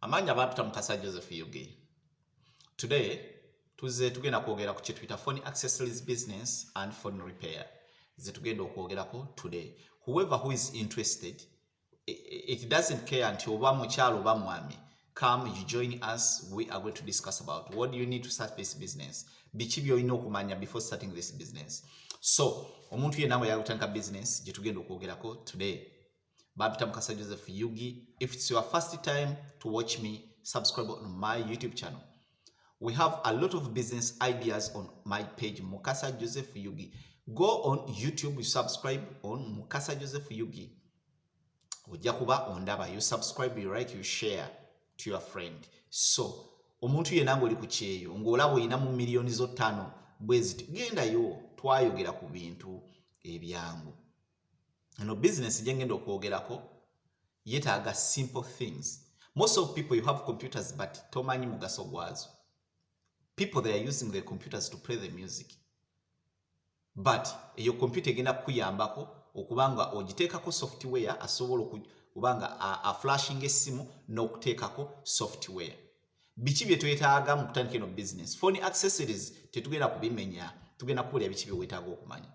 Amanya bapita Mukasa Joseph Yugi. Today, tugenda kwogera ku kyetuyita phone accessories business and phone repair. Tugenda okwogerako today. Whoever who is interested, it doesn't care until oba mukyalo oba mwami. Come, you join us. We are going to discuss about what do you need to start this business. Biki byolina okumanya before starting this business. So, omuntu yenna bwe yagutandika business, gye tugenda okwogerako today. Bapita Mukasa Joseph Yugi. If it's your first time to watch me, subscribe on my YouTube channel. We have a lot of business ideas on my page, Mukasa Joseph Yugi. Go on YouTube, you subscribe on Mukasa Joseph Yugi. Ojakuba ondaba, you subscribe, you like, you share to your friend. So, omuntu yenna ng'oli ku kyeyo, ng'olaba oyina mu miliyoni zo 5 bweziti, gendayo twayogera ku bintu ebyangu. No business gye ngenda okwogerako yeetaaga simple things. Most of people, you have computers but tomanyi mugaso gwazo. People, they are using their computers to play the music. But your computer egenda kukuyambako okubanga ogiteekako software asobola okubanga a flashing essimu n'okuteekako software. Biki bye twetaaga mu kutandika eno business? Phone accessories tetugenda kubimenya, tugenda kubulya biki bye weetaaga okumanya.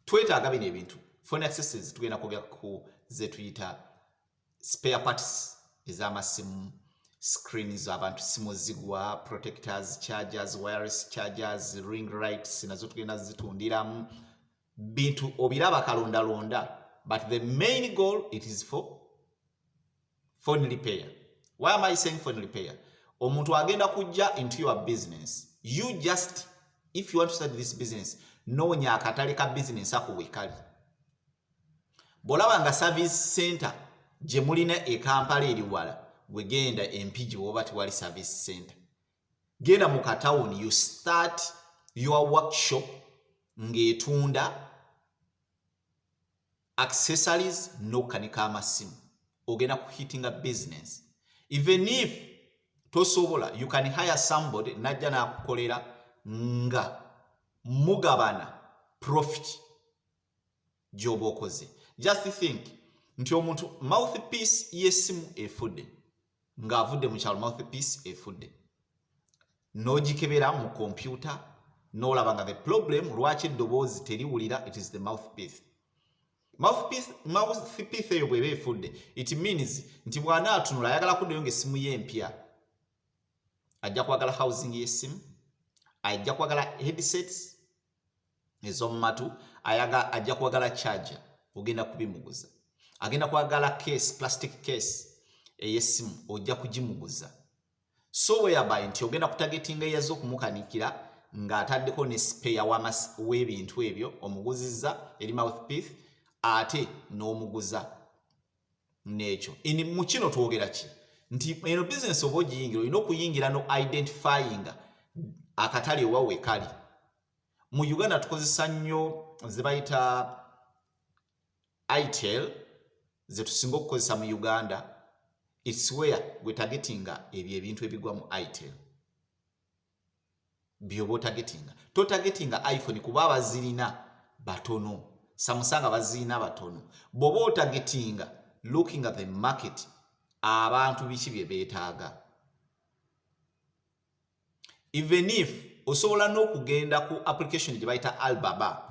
Twetaaga bino ebintu. Phone accessories tugenda kwogera ku ze tuyita spare parts ez'amasimu, screens abantu simu zigwa, protectors, chargers, wireless chargers, ring lights nazo tugenda zitundiramu bintu obiraba kalondalonda, but the main goal it is for phone repair. Why am I saying phone repair? Omuntu agenda kujja into your business. You just, if you want to start this business, noonya akatale ka business ako wekali. Bolaba nga service center gye mulina e Kampala eri wala, wegenda empigi woba tewali service center. Genda mu katawuni, you start your workshop ng'etunda accessories n'okukanika amasimu. Ogenda kuhitinga business. Even if tosobola, you can hire somebody najja n'akukolera nga mugabana profit gy'oba okoze. Just think nti omuntu mouthpiece y'essimu efudde, ng'avudde mu kyalo mouthpiece efudde, n'ogikebera mu computer n'olaba nga the problem lwaki eddoboozi teriwulira, it is the mouthpiece. Mouthpiece eyo bw'eba efudde, it means nti bw'anaatunula ayagala kuddayo ng'essimu ye empya, ajja kwagala housing y'essimu, ajja kwagala headsets ez'omu matu, ajja kwagala charger, ogenda kubimuguza. Agenda kwagala case, plastic case ey'essimu, ojja kugimuguza. So whereby nti ogenda kutagetinga eyazo okumukanikira ng'ataddeko ne spare w'ebintu ebyo, omuguzizza eri mouthpiece ate n'omuguza n'ekyo. Mu kino twogera ki? Nti eno business oba ogiyingira olina okuyingira no identifying akatale owa wekali. Mu Uganda tukozesa nnyo ze bayita ITEL, ze tusinga okukozesa mu Uganda. It's where gwe targetinga ebyo ebintu ebigwa mu ITEL. Byoba targetinga. To targetinga iPhone kuba abazirina batono. Samsung abazirina batono. Boba targetinga looking at the market, abantu biki bye beetaaga. Even if osobola n'okugenda ku application gye bayita Alibaba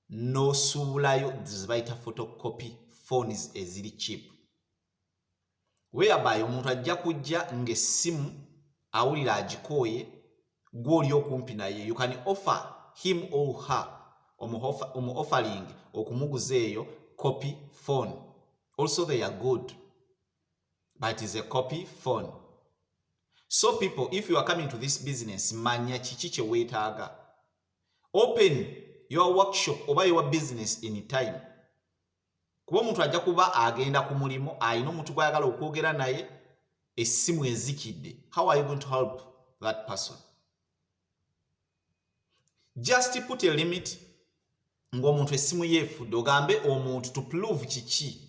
n'osuubulayo ze bayita photocopy phones eziri cheap, whereby omuntu ajja kujja ng'essimu awulira agikooye, gw'oli okumpi naye, you can offer him or her offering okumuguza eyo copy phone. Also they are good, but it is a copy phone. So people, if you are coming to this business, manya kiki kye weetaaga. Open your workshop oba your business anytime. Kuba omuntu ajja kuba agenda ku mulimu, ayina omuntu gw'ayagala okwogera naye, essimu ezikidde. How are you going to help that person? Just put a limit ng'omuntu essimu yeefudde, ogambe omuntu to prove kiki.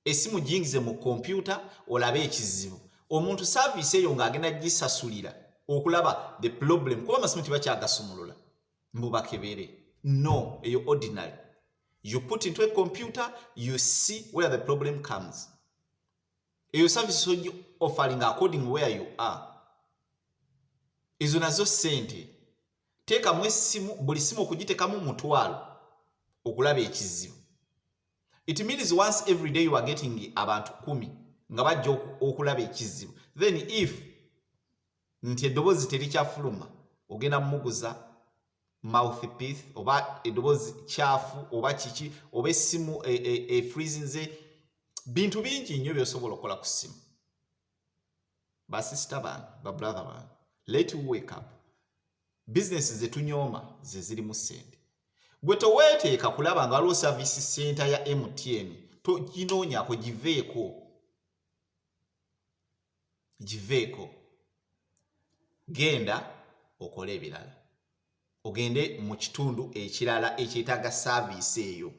Essimu giyingize mu computer olabe ekizibu. Omuntu service eyo ng'agenda gisasulira okulaba the problem. Kuba amasimu tibakyagasumulula mbubakebere. No, eyo ordinary. You put into a computer, you see where the problem comes. eyo service offering according where you are. Izo nazo sente. Teka mwesimu buli simu okugitekamu mutwalo okulaba ekizibu. It means once every day you are getting abantu 10 nga bajja okulaba ekizibu. Then if nti edobozi terikyafuluma ogenda mumuguza mouthpiece oba edobozi kyafu oba kiki oba essimu freezinze bintu bingi nnyo byosobola okukola ku ssimu. Basista bange, ba brother bange, let you wake up. Business zetunyooma ze zirimu ssente. Gwe toweeteeka kulaba nga waliwo service center ya MTN toginoonyako giveeko. Genda okole ebirala. Ogende mu kitundu ekirala ekyetaaga service eyo.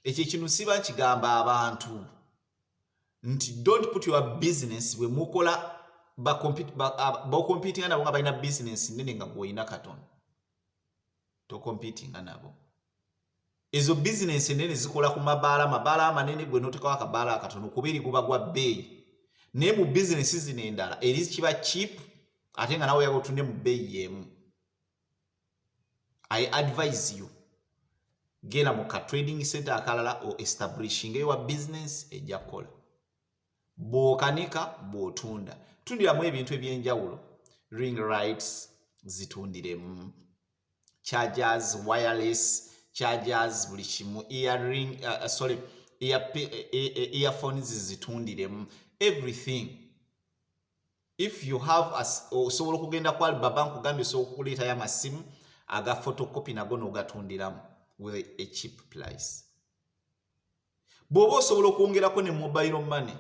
Ekyo kino siba nkigamba abantu nti don't put your business we mukola competing nabo nga balina business nene nga gwoyina katono. To competing nabo. Ezo business nene zikola ku mabaala amanene gwe notekawo akabaala akatono kubiri guba gwa bbeeyi. Naye mu business zino endala eri kiba cheap ate nga nawe yagotunde mu bbeeyi yemu. I advise you genda mu ka trading center akalala o establishing ewa business ejja kola. Bw'okanika bw'otunda. Tundiramu ebintu ebyenjawulo. Ring lights zitundiremu. Chargers, wireless chargers, buli kimu, earphones zitundiremu. Everything. If you have osobola okugenda ku Alibaba nkugambye osobola okuleetayo amasimu aga photocopy nago n'ogatundiramu with a cheap price. Bw'oba osobola okwongerako ne mobile money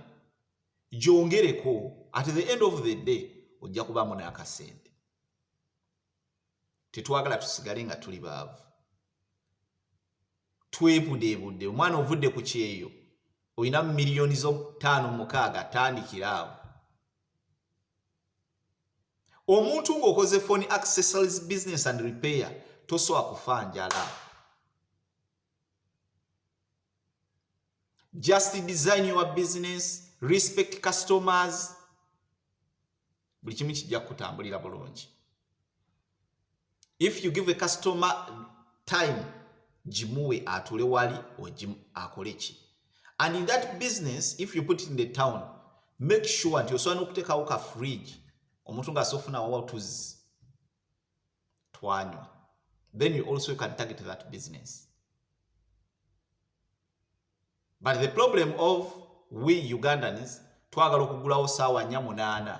gyongereko, at the end of the day ojja kubaamu n'akasente. Tetwagala tusigale nga tuli baavu. Twebudeebudde, omwana ovudde ku kyeyo olina miliyoni zo 5-6 tandikira awo. Omuntu ng'okoze phone accessories business and repair tosobola kufa njala. Just design your business, respect customers. Buli kimu kijja kutambulira bulungi. If you give a customer time, jimuwe atule wali akole ki. And in that business, if you put it in the town, make sure nti osobola n'okuteekawo ka fridge omuntu nga asofuna wawa tuzi twanywa. Then you also can target that business. But the problem of we Ugandans twagala okugulawo saawa 4-8.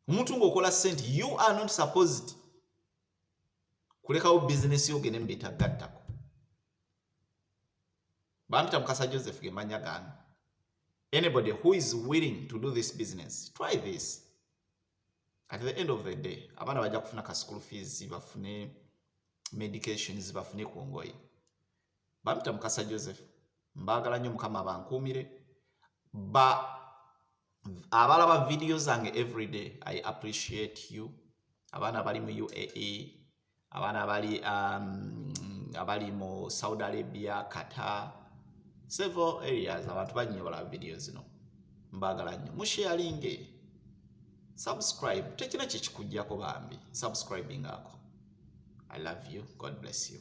Omuntu ng'okola sente, you are not supposed kulekawo business yo gene mbetagattako. Bampita Mukasa Joseph ge manya gange. Anybody who is willing to do this business, try this. At the end of the day, abaana bajja kufuna ka school fees, bafune medications, bafune kuongoye. Bampita Mukasa Joseph, mbagala nnyo Mukama bankuumire. Abalaba videos zange every day, I appreciate you. Abaana bali mu UAE, abaana abali mu Saudi Arabia, Qatar, several areas abantu banyinyi balaba videos zino. Mbagala nnyo. Musharinge. Subscribe. Tekina kye kikujjako bambi. Subscribing ako. I love you. God bless you.